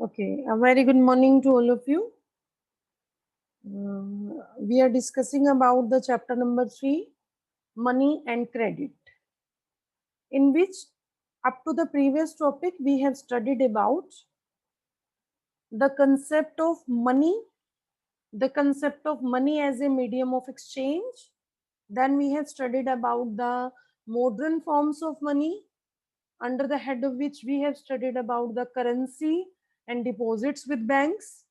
Okay, a very good morning to all of you. We are discussing about the chapter number 3, money and credit, in which up to the previous topic we have studied about the concept of money as a medium of exchange. Then we have studied about the modern forms of money, under the head of which we have studied about the currency and deposits with banks.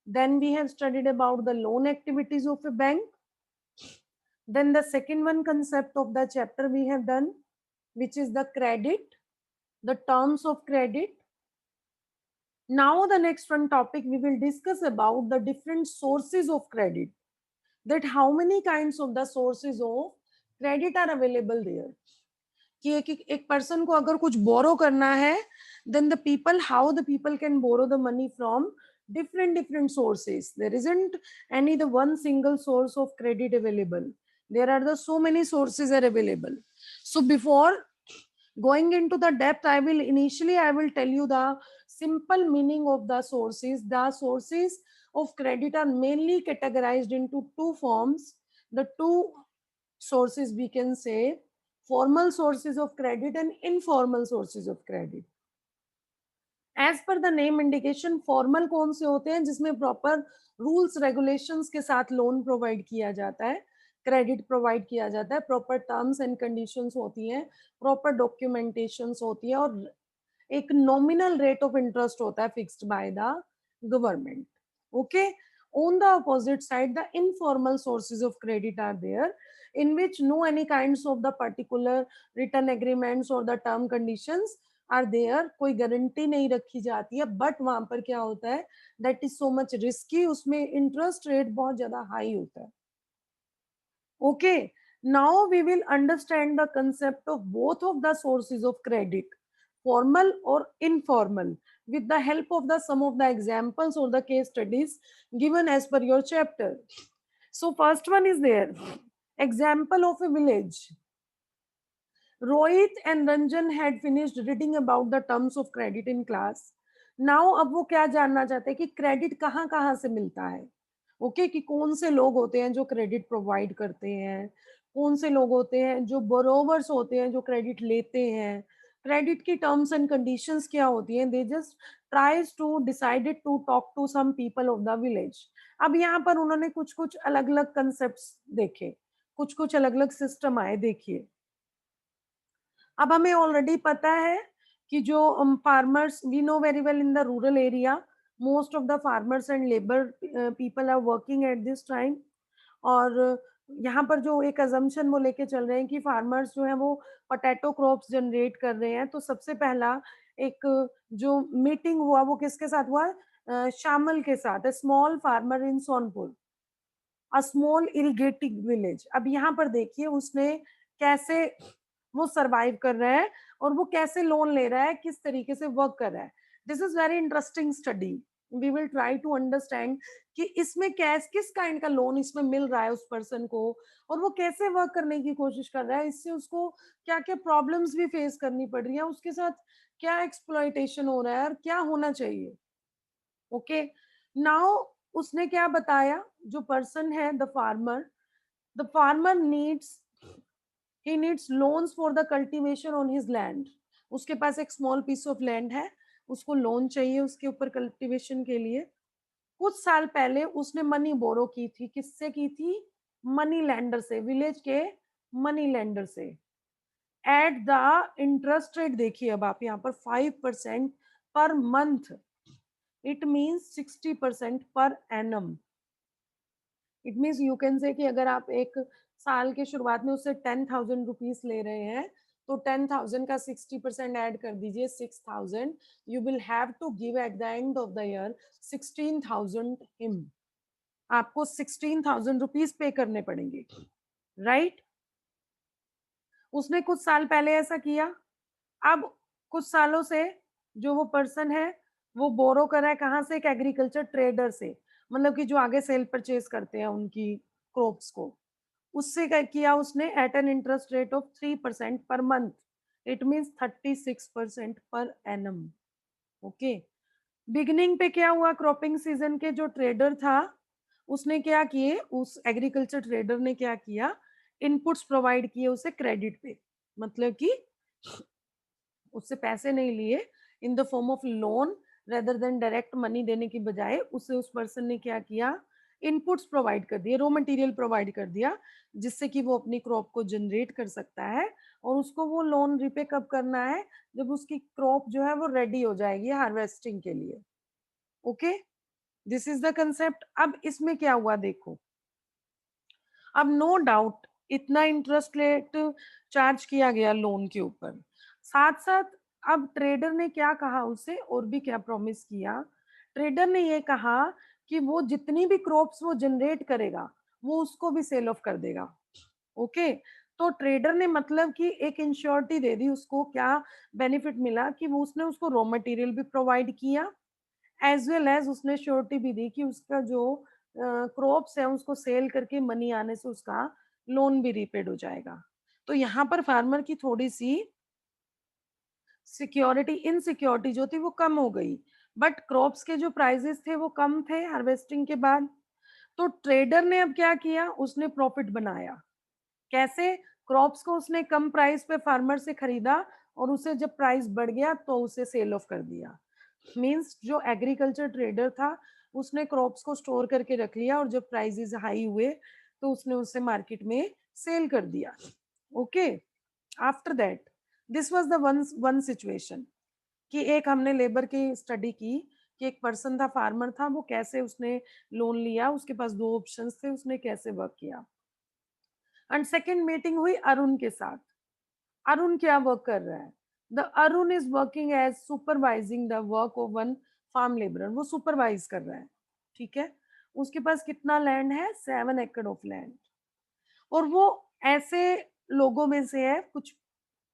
Then we have studied about the loan activities of a bank. Then the second one concept of the chapter we have done, which is the credit, the terms of credit. Now the next one topic we will discuss about the different sources of credit, that how many kinds of the sources of credit are available there. कि एक person को अगर कुछ बोरो करना है, then the people, how the people can borrow the money from different sources. There isn't any the one single source of credit available. There are the so many sources are available. So before going into the depth, I will tell you the simple meaning of the sources. The sources of credit are mainly categorized into two forms. The two sources we can say, formal sources of credit and informal sources of credit. As per the name indication, formal कौन से होते हैं जिसमें proper rules regulations के साथ loan provide किया जाता है, क्रेडिट प्रोवाइड किया जाता है, प्रॉपर टर्म्स एंड कंडीशंस होती हैं, प्रॉपर डॉक्यूमेंटेशंस होती है और एक नॉमिनल रेट ऑफ इंटरेस्ट होता है fixed by the government. Okay, on the opposite side the informal sources of credit are there, in which no any kinds of the particular written agreements or the term conditions are there, कोई guarantee नहीं रखी जाती है, but वहां पर क्या होता है, that is so much risky, उसमें इंटरेस्ट रेट बहुत ज्यादा हाई होता है. Okay, now we will understand the concept of both of the sources of credit, formal or informal, with the help of the some of the examples or the case studies given as per your chapter. So first one is there, example of a village. Rohit and Ranjan had finished reading about the terms of credit in class. Now अब वो क्या जानना चाहते हैं कि credit कहाँ कहाँ से मिलता है. ओके, कि कौन से लोग होते हैं जो क्रेडिट प्रोवाइड करते हैं, कौन से लोग होते हैं जो बोरोवर्स होते हैं जो क्रेडिट लेते हैं, क्रेडिट की टर्म्स एंड कंडीशंस क्या होती हैं. They just tries to decided to talk to some people of the village. अब यहाँ पर उन्होंने कुछ कुछ अलग अलग कंसेप्ट देखे, कुछ कुछ अलग अलग सिस्टम आए. देखिए, अब हमें ऑलरेडी पता है कि जो farmers, we know very well in the rural area most of the farmers and labour people are working at this time. और यहाँ पर जो एक अजम्पशन वो लेके चल रहे हैं कि फार्मर्स जो है वो पोटैटो क्रॉप्स जनरेट कर रहे हैं. तो सबसे पहला एक जो मीटिंग हुआ वो किसके साथ हुआ, शामल के साथ, small farmer in Sonpur, a small irrigating village. अब यहाँ पर देखिए उसने कैसे वो सरवाइव कर रहा है और वो कैसे लोन ले रहा है, किस तरीके से वर्क कर रहा है. This is very interesting study. We will try to understand कि इसमें कैस किस काइंड का लोन इसमें मिल रहा है उस पर्सन को, और वो कैसे वर्क करने की कोशिश कर रहा है, इससे उसको क्या क्या प्रॉब्लम्स भी फेस करनी पड़ रही है, उसके साथ क्या एक्सप्लॉइटेशन हो रहा है और क्या होना चाहिए. ओके, नाउ उसने क्या बताया, जो पर्सन है the farmer needs, he needs loans for the cultivation on his land. उसके पास एक स्मॉल पीस ऑफ लैंड है, उसको लोन चाहिए उसके ऊपर कल्टीवेशन के लिए. कुछ साल पहले उसने मनी बोरो की थी, किससे की थी, मनी लैंडर से, विलेज के मनी लैंडर से. एट द इंटरेस्ट रेट देखिए अब आप यहाँ पर 5% per month, it means 60% per annum. It means you can say कि अगर आप एक साल के शुरुआत में उससे 10,000 रुपीज ले रहे हैं, तो 10,000 का 60% ऐड कर दीजिए, 6,000. You will have to give at the end of the year 16,000 him. आपको 16,000 रुपीज पे करने पड़ेंगे, राइट. उसने कुछ साल पहले ऐसा किया. अब कुछ सालों से जो वो पर्सन है वो बोरो कर रहा है, कहाँ से, एक एग्रीकल्चर ट्रेडर से, मतलब कि जो आगे सेल परचेज करते हैं उनकी क्रॉप्स को, उससे क्या किया उसने, at an interest rate of 3% per month. It means 36% per annum. Okay, beginning पे क्या हुआ, क्रॉपिंग सीजन के जो ट्रेडर था उसने क्या किए, उस एग्रीकल्चर ट्रेडर ने क्या किया, इनपुट्स प्रोवाइड किए उसे क्रेडिट पे, मतलब कि उससे पैसे नहीं लिए in the form of loan, rather than direct money देने की बजाय उसे उस पर्सन ने क्या किया, इनपुट्स प्रोवाइड कर दिए, रॉ मटेरियल प्रोवाइड कर दिया, जिससे कि वो अपनी क्रॉप को जनरेट कर सकता है, और उसको वो लोन रिपे कब करना है, जब उसकी क्रॉप जो है वो रेडी हो जाएगी हार्वेस्टिंग के लिए। Okay, this is the concept. अब इसमें क्या हुआ देखो, अब नो डाउट इतना इंटरेस्ट रेट चार्ज किया गया लोन के ऊपर, साथ साथ अब ट्रेडर ने क्या कहा उसे, और भी क्या प्रॉमिस किया, ट्रेडर ने ये कहा कि वो जितनी भी क्रॉप्स वो जनरेट करेगा वो उसको भी सेल ऑफ कर देगा। ओके, तो ट्रेडर ने मतलब कि एक इंश्योरिटी दे दी उसको, क्या बेनिफिट मिला कि वो उसने उसको रॉ मटेरियल भी प्रोवाइड किया, एज वेल एज उसने श्योरिटी भी दी कि उसका जो क्रॉप्स है उसको सेल करके मनी आने से उसका लोन भी रीपेड हो जाएगा। तो यहाँ पर फार्मर की थोड़ी सी सिक्योरिटी, इनसिक्योरिटी जो थी वो कम हो गई, बट क्रॉप्स के जो प्राइसेस थे वो कम थे हार्वेस्टिंग के बाद। तो ट्रेडर ने अब क्या किया, उसने प्रॉफिट बनाया। कैसे, क्रॉप्स को उसने कम प्राइस पे फार्मर से खरीदा, और उसे जब प्राइस बढ़ गया तो उसे सेल ऑफ कर दिया। मींस जो एग्रीकल्चर ट्रेडर था उसने क्रॉप्स को स्टोर करके रख लिया, और जब प्राइसेस हाई हुए तो उसने उसे मार्केट में सेल कर दिया। Okay, after that this was the one situation, कि एक हमने लेबर की स्टडी की कि एक पर्सन था, फार्मर था, वो कैसे उसने लोन लिया, उसके पास दो ऑप्शंस थे, उसने कैसे वर्क किया। एंड सेकेंड मीटिंग हुई अरुण के साथ। अरुण क्या वर्क कर रहा है, the Arun is working as supervising the work of one farm labourer, वो सुपरवाइज कर रहा है। ठीक है, उसके पास कितना लैंड है, 7 एकड़ ऑफ लैंड, और वो ऐसे लोगों में से है, कुछ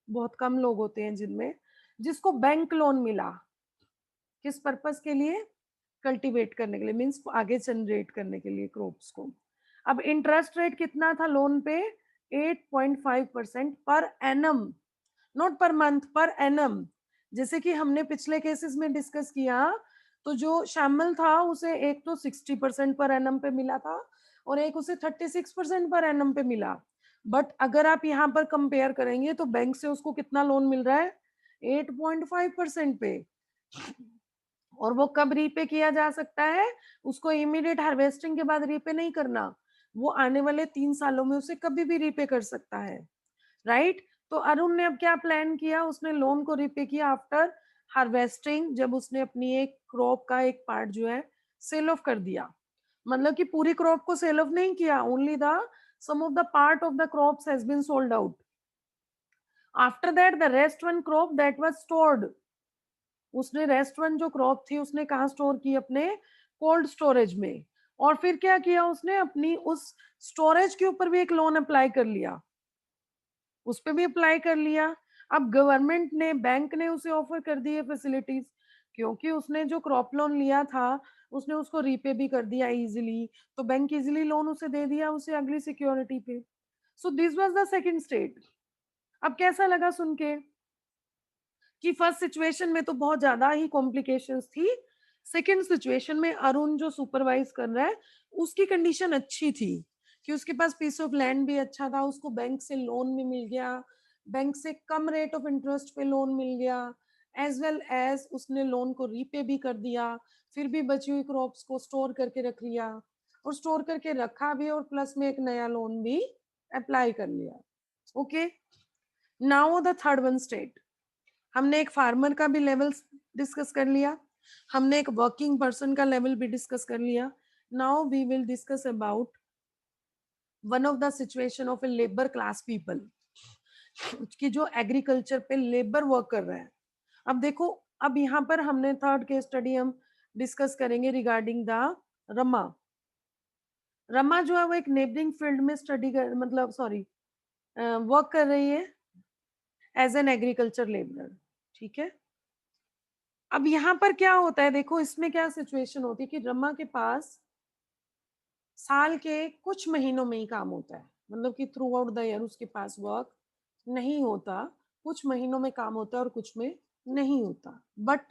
बहुत कम लोग होते हैं जिनमें, जिसको बैंक लोन मिला, किस पर्पस के लिए, कल्टीवेट करने के लिए, मीन्स आगे जनरेट करने के लिए क्रॉप्स को। अब इंटरेस्ट रेट कितना था लोन पे, 8.5% per annum, not per month, per annum. जैसे कि हमने पिछले केसेस में डिस्कस किया, तो जो शामिल था उसे एक तो 60% पर एनम पे मिला था, और एक उसे 36% पर एनम पे मिला। बट अगर आप यहाँ पर कंपेयर करेंगे तो बैंक से उसको कितना लोन मिल रहा है, 8.5% पे। और वो कब रीपे किया जा सकता है, उसको इमीडिएट हार्वेस्टिंग के बाद रीपे नहीं करना, वो आने वाले 3 सालों में उसे कभी भी रीपे कर सकता है, राइट। तो अरुण ने अब क्या प्लान किया, उसने लोन को रीपे किया आफ्टर हार्वेस्टिंग, जब उसने अपनी एक क्रॉप का एक पार्ट जो है सेल ऑफ कर दिया, मतलब कि पूरी क्रॉप को सेल ऑफ नहीं किया, only the some of the part of the crops has been sold out. After that the rest one crop that was stored, उसने रेस्ट वन जो क्रॉप थी उसने कहा स्टोर की, अपने कोल्ड स्टोरेज में। और फिर क्या किया उसने, अपनी उस स्टोरेज के ऊपर भी एक लोन अप्लाई कर लिया, उस पर भी अप्लाई कर लिया। अब गवर्नमेंट ने, बैंक ने उसे ऑफर कर दी है फैसिलिटीज, क्योंकि उसने जो क्रॉप लोन लिया था उसने उसको रीपे भी कर दिया इजीली, तो बैंक इजीली लोन उसे दे दिया उसे अगली सिक्योरिटी पे। So this was the second state. अब कैसा लगा सुन के, कि फर्स्ट सिचुएशन में तो बहुत ज्यादा ही कॉम्प्लिकेशंस थी, सेकंड सिचुएशन में अरुण जो सुपरवाइज कर रहा है उसकी कंडीशन अच्छी थी, कि उसके पास पीस ऑफ लैंड भी अच्छा था, उसको बैंक से लोन भी मिल गया, बैंक से कम रेट ऑफ इंटरेस्ट पे लोन मिल गया, एज वेल एज उसने लोन को रीपे भी कर दिया, फिर भी बची हुई क्रॉप्स को स्टोर करके रख लिया, और स्टोर करके रखा भी, और प्लस में एक नया लोन भी अप्लाई कर लिया। Okay, now the third one state, हमने एक फार्मर का भी लेवल डिस्कस कर लिया, हमने एक वर्किंग पर्सन का लेवल भी डिस्कस कर लिया। Now we will discuss about one of the situation of a labour class people, कि जो एग्रीकल्चर पे लेबर वर्क कर रहे हैं। अब देखो, अब यहाँ पर हमने थर्ड केस स्टडी हम डिस्कस करेंगे रिगार्डिंग द रमा। रमा जो है वो एक नेबरिंग फील्ड में स्टडी कर, मतलब सॉरी, वर्क कर रही है एज एन एग्रीकल्चर लेबरर। ठीक है, अब यहाँ पर क्या होता है, देखो इसमें क्या सिचुएशन होती है, कि रमा के पास साल के कुछ महीनों में ही काम होता है, मतलब कि थ्रू आउट द ईयर उसके पास वर्क नहीं होता, कुछ महीनों में काम होता है और कुछ में नहीं होता। But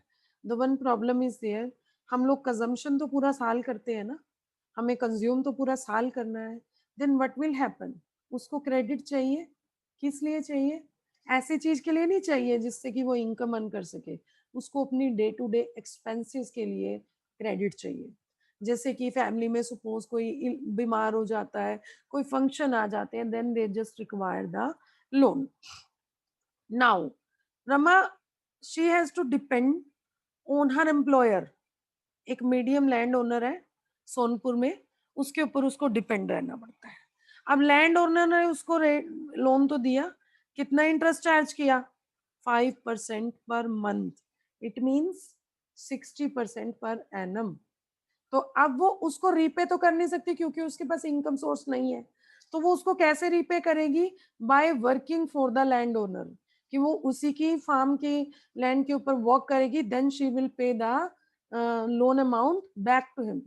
the one problem is there, हम लोग कंजम्पशन तो पूरा साल करते हैं ना, हमें कंज्यूम तो पूरा साल करना है, देन व्हाट विल हैपन, उसको क्रेडिट चाहिए। किस लिए चाहिए? ऐसी चीज के लिए नहीं चाहिए जिससे कि वो इनकम अर्न कर सके, उसको अपनी डे टू डे एक्सपेंसेस के लिए क्रेडिट चाहिए। जैसे कि फैमिली में सपोज कोई बीमार हो जाता है, कोई फंक्शन आ जाते हैं, then they just require the loan. Now Rama, she has to depend on her employer. एक मीडियम लैंड ओनर है सोनपुर में, उसके ऊपर उसको डिपेंड रहना पड़ता है। अब लैंड ओनर ने उसको लोन तो दिया, कितना इंटरेस्ट चार्ज किया? 5% per month, it means 60% per annum. तो अब वो उसको रीपे तो कर नहीं सकती क्योंकि उसके पास इनकम सोर्स नहीं है। तो वो उसको कैसे रीपे करेगी? By working for the land owner, कि वो उसी की फार्म की लैंड के ऊपर वर्क करेगी, then she will pay the loan amount back to him.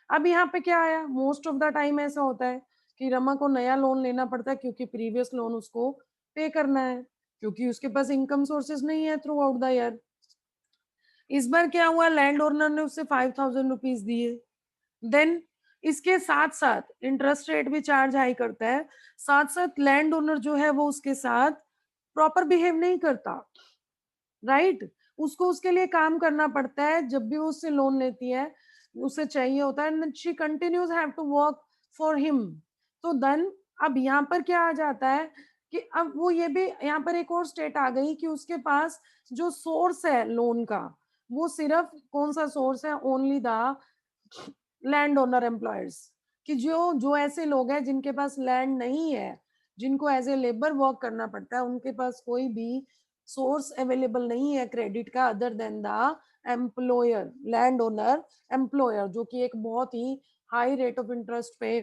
अब यहाँ पे क्या आया, मोस्ट ऑफ द टाइम ऐसा होता है कि रमा को नया लोन लेना पड़ता है क्योंकि प्रीवियस लोन उसको पे करना है, क्योंकि उसके पास इनकम सोर्सेज नहीं है थ्रू आउट द ईयर। इस बार क्या हुआ, लैंड ओनर ने उससे 5,000 रुपीज दिए, देन इसके साथ साथ इंटरेस्ट रेट भी चार्ज हाई करता है, साथ साथ लैंड ओनर जो है वो उसके साथ प्रॉपर बिहेव नहीं करता, राइट? उसको उसके लिए काम करना पड़ता है, जब भी वो उससे लोन लेती है उसे चाहिए होता है, she continues have to work for him. तो देन अब यहाँ पर क्या आ जाता है कि अब वो ये भी यहाँ पर एक और स्टेट आ गई कि उसके पास जो सोर्स है लोन का, वो सिर्फ कौन सा सोर्स है, only the land owner employers, कि जो जो ऐसे लोग हैं जिनके पास लैंड नहीं है, जिनको एज ए लेबर वर्क करना पड़ता है, उनके पास कोई भी सोर्स अवेलेबल नहीं है क्रेडिट का other than the employer, land owner employer, जो कि एक बहुत ही हाई रेट ऑफ इंटरेस्ट पे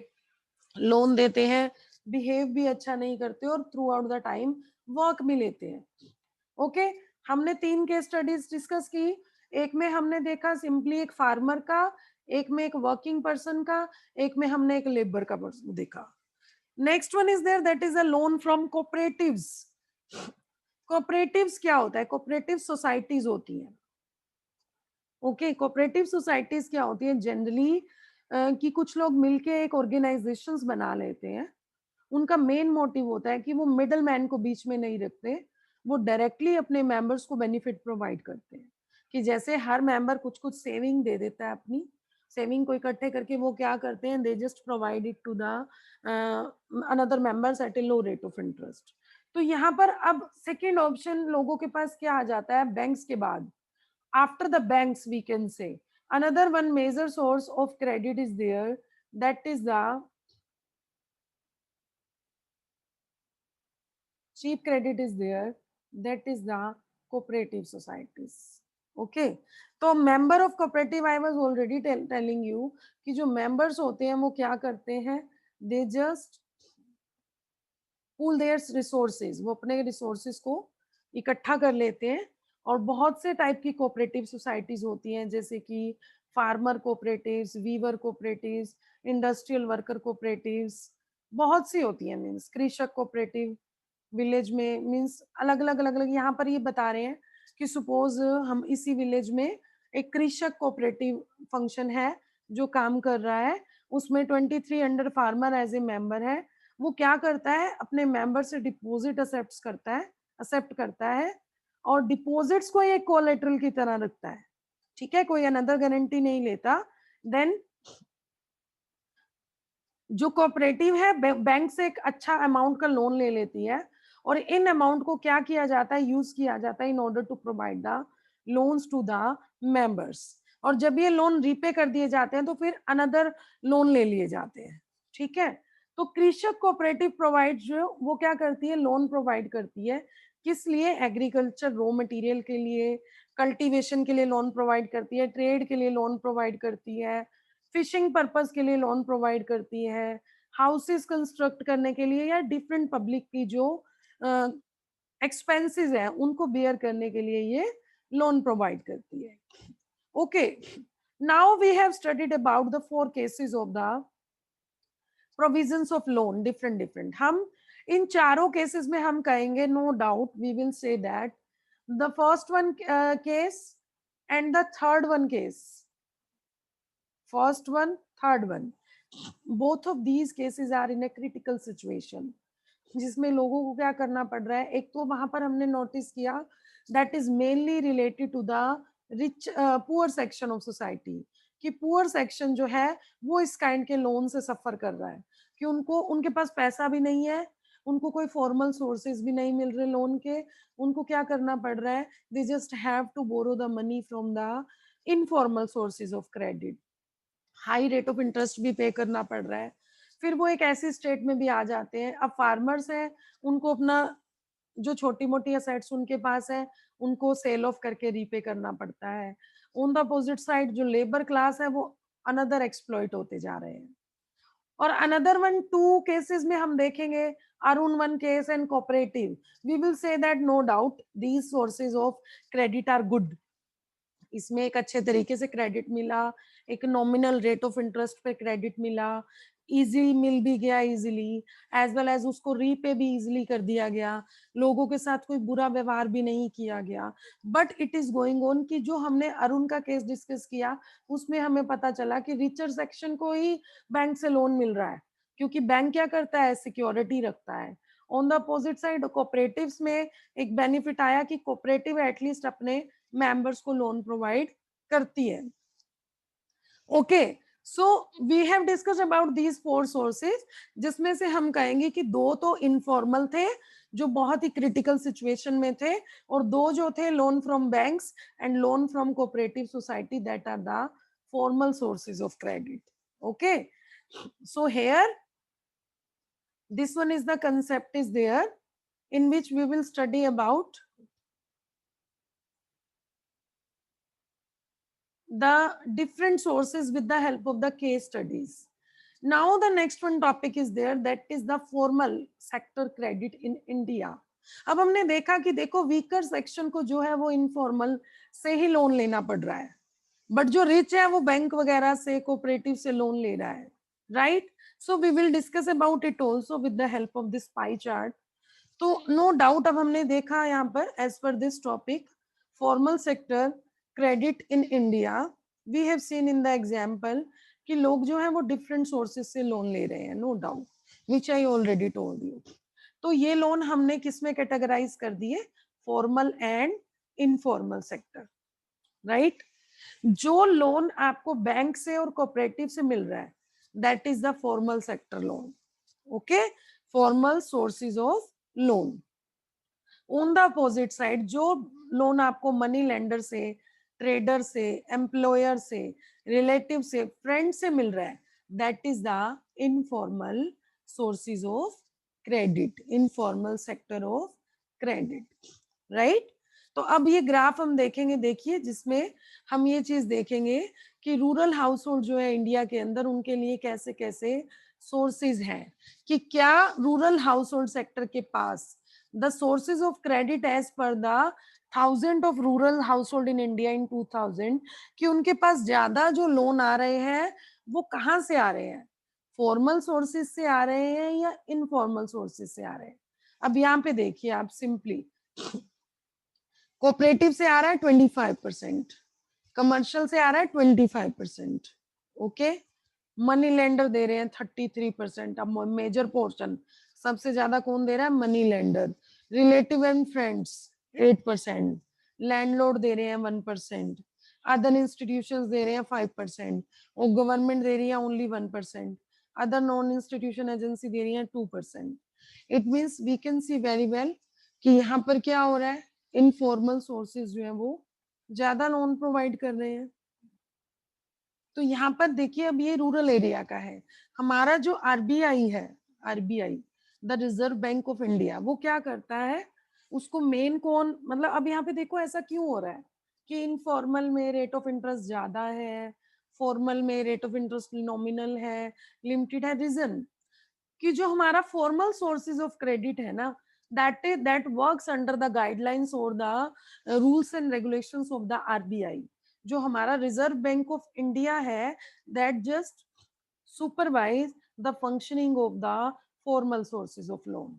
लोन देते हैं, बिहेव भी अच्छा नहीं करते और through out the time work भी लेते हैं। ओके, हमने 3 केस स्टडीज डिस्कस की, एक में हमने देखा सिंपली एक फार्मर का, एक में एक वर्किंग पर्सन का, एक में हमने एक लेबर का देखा। Next one is there, that is a loan from cooperatives. Cooperatives क्या होता है? कोऑपरेटिव सोसाइटीज होती हैं। ओके, कोऑपरेटिव सोसाइटीज क्या होती है? जनरली कि कुछ लोग मिलके एक ऑर्गेनाइजेशंस बना लेते हैं, उनका मेन मोटिव होता है कि वो मिडल मैन को बीच में नहीं रखते, वो डायरेक्टली अपने मेंबर्स को बेनिफिट प्रोवाइड करते हैं। कि जैसे हर मेंबर कुछ कुछ सेविंग दे देता है, अपनी सेविंग को इकट्ठे करके वो क्या करते हैं, they just provide it to the another members at a low rate of interest. तो यहाँ पर अब सेकेंड ऑप्शन लोगों के पास क्या आ जाता है बैंक्स के बाद? After the banks we can say another one major source of credit is there, that is the cheap credit is there, that is the cooperative societies. Okay, तो member of cooperative I was already telling you कि जो members होते हैं वो क्या करते हैं, they just pool their resources, वो अपने resources को इकट्ठा कर लेते हैं। और बहुत से टाइप की कोऑपरेटिव सोसाइटीज होती हैं, जैसे कि farmer cooperatives, weaver cooperatives, industrial worker cooperatives, बहुत सी होती हैं, मीन्स कृषक कोऑपरेटिव विलेज में, मीन्स अलग अलग अलग अलग। यहाँ पर ये बता रहे हैं कि सपोज हम इसी विलेज में एक कृषक कोऑपरेटिव फंक्शन है जो काम कर रहा है, उसमें 23 under farmer as a member है। वो क्या करता है, अपने मेंबर से डिपॉजिट एक्सेप्ट करता है और डिपॉजिट्स को एक कोलेटरल की तरह रखता है, ठीक है, कोई अनदर गारंटी नहीं लेता। देन जो कोऑपरेटिव है बैंक से एक अच्छा अमाउंट का लोन ले लेती है और इन अमाउंट को क्या किया जाता है, यूज किया जाता है in order to provide the loans to the members. और जब ये लोन रीपे कर दिए जाते हैं तो फिर अनदर लोन ले लिए जाते हैं, ठीक है। तो कृषक कोऑपरेटिव प्रोवाइड जो वो क्या करती है, लोन प्रोवाइड करती है, किस लिए? एग्रीकल्चर रॉ मटेरियल के लिए, कल्टीवेशन के लिए लोन प्रोवाइड करती है, ट्रेड के लिए लोन प्रोवाइड करती है, फिशिंग पर्पस के लिए लोन प्रोवाइड करती है, हाउसेस कंस्ट्रक्ट करने के लिए, या डिफरेंट पब्लिक की जो एक्सपेंसेस है उनको बेयर करने के लिए ये लोन प्रोवाइड करती है। Okay, now we have studied about the 4 cases of the provisions of loan, different different. हम इन चारों केसेस में हम कहेंगे, no doubt we will say that the first one case and the third one case, first one, third one, both of these cases are in a critical situation, जिसमें लोगों को क्या करना पड़ रहा है. एक तो वहां पर हमने नोटिस किया that is mainly related to the rich poor section of society, कि पुअर सेक्शन जो है वो इस काइंड के लोन से सफर कर रहा है, कि उनको उनके पास पैसा भी नहीं है, उनको कोई फॉर्मल सोर्सेज भी नहीं मिल रहे लोन के, उनको क्या करना पड़ रहा है, they just have to borrow the money from the informal sources of credit, high rate of interest भी पे करना पड़ रहा है. फिर वो एक ऐसी स्टेट में भी आ जाते हैं, अब फार्मर्स हैं, उनको अपना जो छोटी मोटी असेट्स उनके पास है उनको सेल ऑफ करके रीपे करना पड़ता है. ऑन द अपोजिट साइड जो लेबर क्लास है वो अनदर एक्सप्लॉइट होते जा रहे हैं. और अनदर वन टू केसेस में हम देखेंगे, Arun one case and cooperative, we will say that no doubt these sources of credit are good. इसमें एक अच्छे तरीके से क्रेडिट मिला, एक नॉमिनल रेट ऑफ इंटरेस्ट पे क्रेडिट मिला, इजी मिल भी गया इजीली, एज वेल एज उसको रीपे भी इजीली कर दिया गया, लोगों के साथ कोई बुरा व्यवहार भी नहीं किया गया. But it is going on कि जो हमने अरुण का केस डिस्कस किया उसमें हमें पता चला कि रिचर सेक्शन को ही बैंक से लोन मिल रहा है, क्योंकि बैंक क्या करता है, सिक्योरिटी रखता है. On the opposite side cooperatives में एक बेनिफिट आया कि कोऑपरेटिव एटलीस्ट अपने मेंबर्स को लोन प्रोवाइड करती है. Okay, so we have discuss about these 4 sources, जिसमें से हम कहेंगे कि 2 तो इनफॉर्मल थे जो बहुत ही क्रिटिकल सिचुएशन में थे, और 2 जो थे loan from banks and loan from cooperative society, that are the formal sources of credit. Okay, so here this one is the concept is there in which we will study about the different sources with the help of the case studies. Now the next one topic is there, that is the formal sector credit in India. अब हमने देखा कि देखो weaker section को जो है वो informal से ही लोन लेना पड़ रहा है, बट जो रिच है वो बैंक वगैरह से कोऑपरेटिव से लोन ले रहा है, right. So we will discuss about it also with the help of this pie chart. तो नो डाउट अब हमने देखा यहाँ पर as per this topic formal sector credit in India, we have seen in the example कि लोग जो है वो डिफरेंट सोर्सेज से लोन ले रहे हैं, no doubt, which I already told you. तो ये लोन हमने किसमें कैटेगराइज कर दिए, formal and informal sector, right. जो लोन आपको बैंक से और कोऑपरेटिव से मिल रहा है that is the formal sector loan. Okay, formal sources of loan. On the opposite side जो लोन आपको मनी लेंडर से, ट्रेडर से, एम्प्लॉयर से, रिलेटिव से, फ्रेंड से मिल रहा है that is the informal sources of credit, informal sector of credit, right. तो अब ये ग्राफ हम देखेंगे, देखिए, जिसमें हम ये चीज देखेंगे कि रूरल हाउस होल्ड जो है इंडिया के अंदर उनके लिए कैसे कैसे सोर्सेज हैं, कि क्या रूरल हाउस होल्ड सेक्टर के पास the sources of credit as per the 1000 of rural household in India in 2000, कि उनके पास ज्यादा जो लोन आ रहे हैं वो कहाँ से आ रहे हैं, फॉर्मल सोर्सेज से आ रहे हैं या इनफॉर्मल सोर्सेज से आ रहे हैं. अब यहाँ पे देखिए आप सिंपली, कोऑपरेटिव से आ रहा है 25%, कमर्शियल से आ रहा है 25%, ओके, मनी लेंडर दे रहे हैं 33%. अब मेजर पोर्शन सबसे ज्यादा कौन दे रहा है, money lender. Relative and friends 8%, landlord दे रहे हैं 1%, अदर इंस्टीट्यूशंस दे रहे हैं 5%, और गवर्नमेंट दे रही है only 1%, other non institution agency दे रही है 2%. It means we can see very well कि यहाँ पर क्या हो रहा है, इनफॉर्मल सोर्सेज जो है वो ज्यादा लोन प्रोवाइड कर रहे हैं. तो यहाँ पर देखिए अब ये रूरल एरिया का है, हमारा जो आरबीआई है, RBI the reserve bank of India, वो क्या करता है, उसको मेन कौन, मतलब अब यहाँ पे देखो ऐसा क्यों हो रहा है कि इनफॉर्मल में रेट ऑफ इंटरेस्ट ज्यादा है, फॉर्मल में रेट ऑफ इंटरेस्ट नॉमिनल है, लिमिटेड है. रीजन कि जो हमारा फॉर्मल सोर्सेज ऑफ क्रेडिट है ना, that works under the guidelines or the rules and regulations of the RBI. जो हमारा रिजर्व बैंक ऑफ इंडिया है, that just supervise the functioning of the formal sources of loan,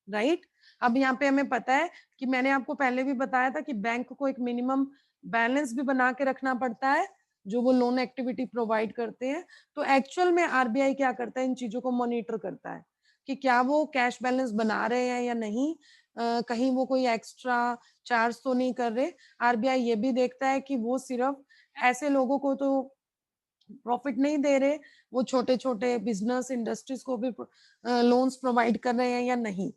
right. अब यहाँ पे हमें पता है कि मैंने आपको पहले भी बताया था कि बैंक को एक मिनिमम बैलेंस भी बना के रखना पड़ता है जो वो लोन एक्टिविटी प्रोवाइड करते हैं। तो एक्चुअल में आरबीआई क्या करता है, इन चीजों को मॉनिटर करता है कि क्या वो कैश बैलेंस बना रहे हैं या नहीं, कहीं वो कोई एक्स्ट्रा चार्ज तो नहीं कर रहे। आरबीआई ये भी देखता है कि वो सिर्फ ऐसे लोगों को तो प्रॉफिट नहीं दे रहे, वो छोटे छोटे बिजनेस इंडस्ट्रीज को भी लोन्स प्रोवाइड कर रहे हैं या नहीं।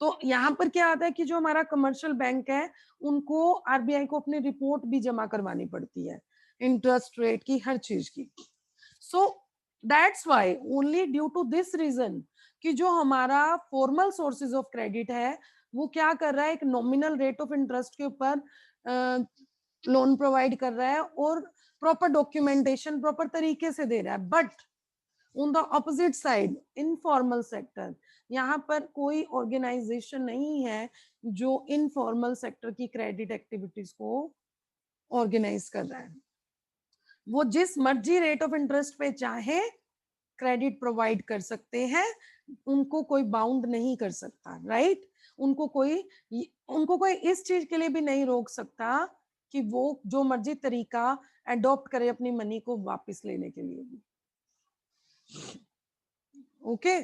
तो यहाँ पर क्या आता है कि जो हमारा कमर्शियल बैंक है उनको आरबीआई को अपनी रिपोर्ट भी जमा करवानी पड़ती है, इंटरेस्ट रेट की, हर चीज की। So that's why only due to this reason कि जो हमारा फॉर्मल सोर्सेज ऑफ क्रेडिट है वो क्या कर रहा है, एक नॉमिनल रेट ऑफ इंटरेस्ट के ऊपर लोन प्रोवाइड कर रहा है और प्रॉपर डॉक्यूमेंटेशन प्रॉपर तरीके से दे रहा है। But on the opposite side informal sector, यहाँ पर कोई ऑर्गेनाइजेशन नहीं है जो इनफॉर्मल सेक्टर की क्रेडिट एक्टिविटीज को ऑर्गेनाइज कर रहा है। वो जिस मर्जी रेट ऑफ इंटरेस्ट पे चाहे क्रेडिट प्रोवाइड कर सकते हैं, उनको कोई बाउंड नहीं कर सकता, राइट? उनको कोई इस चीज के लिए भी नहीं रोक सकता कि वो जो मर्जी तरीका अडॉप्ट करे अपनी मनी को वापस लेने के लिए भी। Okay,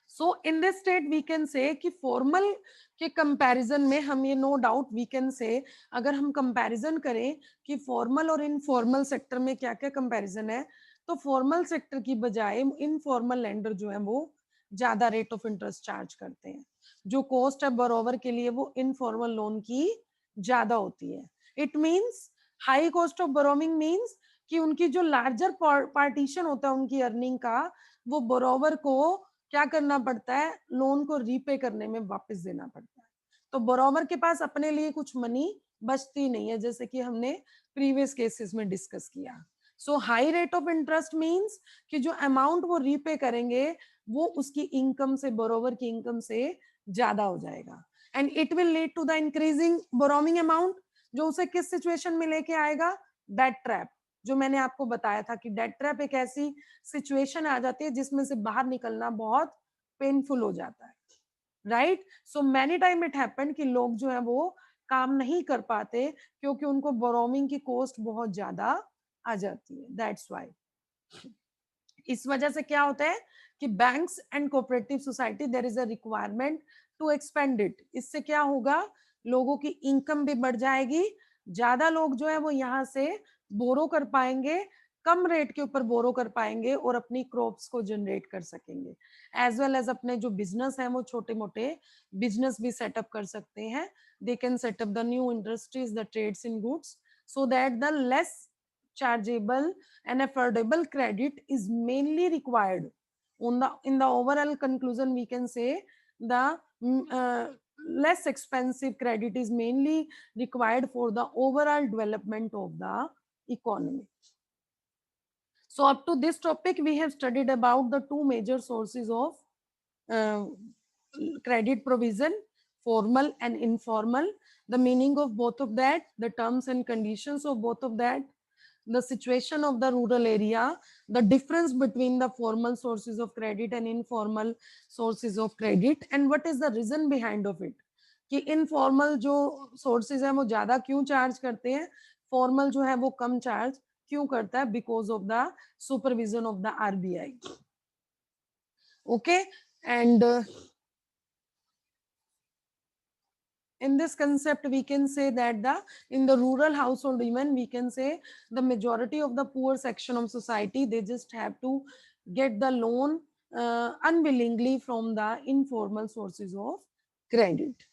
so in this state we can say कि फॉर्मल के कंपैरिजन में हम ये नो डाउट वी कैन से, अगर हम कंपैरिजन करें कि फॉर्मल और इनफॉर्मल सेक्टर में क्या क्या कंपैरिजन है, तो फॉर्मल सेक्टर की बजाय इनफॉर्मल लेंडर जो है वो ज्यादा रेट ऑफ इंटरेस्ट चार्ज करते हैं। जो कॉस्ट है बरोबर के लिए वो इनफॉर्मल लोन की ज्यादा होती है। It means high cost of borrowing means कि उनकी जो लार्जर पार्टीशन होता है उनकी अर्निंग का, वो बोरोवर को क्या करना पड़ता है, लोन को रीपे करने में वापस देना पड़ता है। तो बोरोवर के पास अपने लिए कुछ मनी बचती नहीं है, जैसे कि हमने प्रीवियस केसेस में डिस्कस किया। So high rate of interest means कि जो अमाउंट वो रीपे करेंगे वो उसकी इनकम से, बोरोवर की इनकम से ज्यादा हो जाएगा, and it will lead to the increasing borrowing amount, जो उसे किस सिचुएशन में लेके आएगा, डेट ट्रैप। जो मैंने आपको बताया था कि डेट ट्रैप एक ऐसी सिचुएशन आ जाती है जिसमें से बाहर निकलना बहुत पेनफुल हो जाता है, right? So many time it happen कि लोग जो है वो काम नहीं कर पाते क्योंकि उनको बोरोविंग की कॉस्ट बहुत ज्यादा आ जाती है, दैट्स वाई। इस वजह से क्या होता है कि banks and cooperative society there is a requirement to expand it. इससे क्या होगा, लोगों की इनकम भी बढ़ जाएगी, ज्यादा लोग जो है वो यहाँ से बोरो कर पाएंगे, कम रेट के ऊपर बोरो कर पाएंगे और अपनी क्रॉप्स को जनरेट कर सकेंगे, एज वेल एज अपने जो बिजनेस है वो छोटे मोटे बिजनेस भी सेटअप कर सकते हैं। They can set up the new industries, the trades in goods, so that the less chargeable and affordable credit is mainly required. In the overall conclusion we can say the less expensive credit is mainly required for the overall development of the economy. So up to this topic we have studied about the two major sources of uh, credit provision, formal and informal, the meaning of both of that, the terms and conditions of both of that, the situation of the rural area, the difference between the formal sources of credit and informal sources of credit, and what is the reason behind of it कि informal जो sources है वो ज्यादा क्यों charge करते हैं, formal जो है वो कम चार्ज क्यों करता है, because of the supervision of the RBI. Okay, and in this concept we can say that in the rural household even we can say the majority of the poor section of society, they just have to get the loan unwillingly from the informal sources of credit.